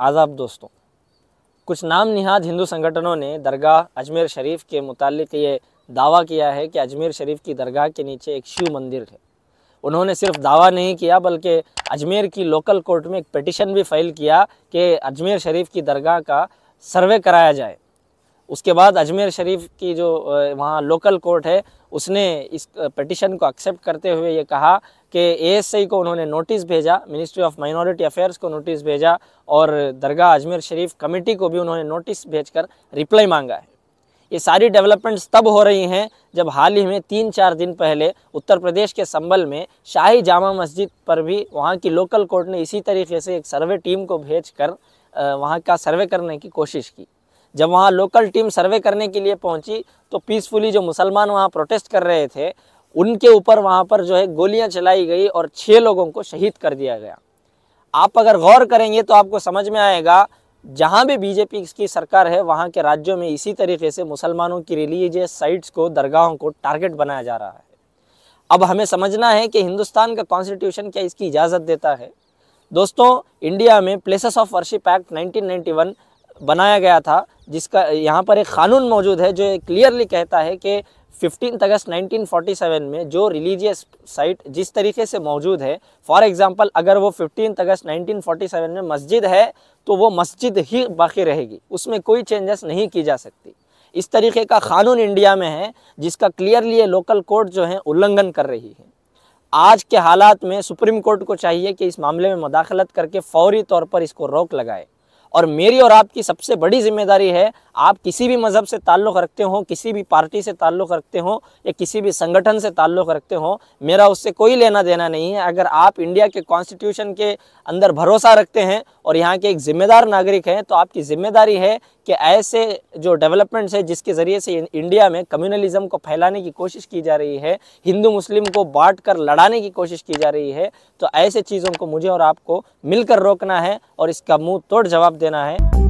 आदाब दोस्तों, कुछ नाम निहाद हिंदू संगठनों ने दरगाह अजमेर शरीफ के मुतालिक ये दावा किया है कि अजमेर शरीफ की दरगाह के नीचे एक शिव मंदिर है। उन्होंने सिर्फ दावा नहीं किया बल्कि अजमेर की लोकल कोर्ट में एक पिटिशन भी फाइल किया कि अजमेर शरीफ की दरगाह का सर्वे कराया जाए। उसके बाद अजमेर शरीफ की जो वहाँ लोकल कोर्ट है उसने इस पिटिशन को एक्सेप्ट करते हुए ये कहा कि एएसआई को उन्होंने नोटिस भेजा, मिनिस्ट्री ऑफ माइनॉरिटी अफेयर्स को नोटिस भेजा और दरगाह अजमेर शरीफ कमेटी को भी उन्होंने नोटिस भेजकर रिप्लाई मांगा है। ये सारी डेवलपमेंट्स तब हो रही हैं जब हाल ही में 3-4 दिन पहले उत्तर प्रदेश के संभल में शाही जामा मस्जिद पर भी वहाँ की लोकल कोर्ट ने इसी तरीके से एक सर्वे टीम को भेजकर वहाँ का सर्वे करने की कोशिश की। जब वहाँ लोकल टीम सर्वे करने के लिए पहुंची तो पीसफुली जो मुसलमान वहाँ प्रोटेस्ट कर रहे थे उनके ऊपर वहाँ पर जो है गोलियां चलाई गई और 6 लोगों को शहीद कर दिया गया। आप अगर गौर करेंगे तो आपको समझ में आएगा, जहाँ भी बीजेपी की सरकार है वहाँ के राज्यों में इसी तरीके से मुसलमानों की रिलीजियस साइट्स को, दरगाहों को टारगेट बनाया जा रहा है। अब हमें समझना है कि हिंदुस्तान का कॉन्स्टिट्यूशन क्या इसकी इजाज़त देता है। दोस्तों, इंडिया में प्लेसेस ऑफ वर्शिप एक्ट 1991 बनाया गया था, जिसका यहाँ पर एक कानून मौजूद है जो क्लियरली कहता है कि 15 अगस्त 1947 में जो रिलीजियस साइट जिस तरीके से मौजूद है, फॉर एग्जांपल अगर वो 15 अगस्त 1947 में मस्जिद है तो वो मस्जिद ही बाकी रहेगी, उसमें कोई चेंजेस नहीं की जा सकती। इस तरीके का कानून इंडिया में है जिसका क्लियरली ये लोकल कोर्ट जो है उल्लंघन कर रही है। आज के हालात में सुप्रीम कोर्ट को चाहिए कि इस मामले में मुदाखलत करके फौरी तौर पर इसको रोक लगाए। और मेरी और आपकी सबसे बड़ी जिम्मेदारी है, आप किसी भी मज़हब से ताल्लुक़ रखते हो, किसी भी पार्टी से ताल्लुक़ रखते हो या किसी भी संगठन से ताल्लुक़ रखते हो, मेरा उससे कोई लेना देना नहीं है। अगर आप इंडिया के कॉन्स्टिट्यूशन के अंदर भरोसा रखते हैं और यहाँ के एक ज़िम्मेदार नागरिक हैं तो आपकी ज़िम्मेदारी है कि ऐसे जो डेवलपमेंट्स है जिसके ज़रिए से इंडिया में कम्युनलिज्म को फैलाने की कोशिश की जा रही है, हिंदू मुस्लिम को बांट कर लड़ाने की कोशिश की जा रही है, तो ऐसे चीज़ों को मुझे और आपको मिलकर रोकना है और इसका मुंह तोड़ जवाब देना है।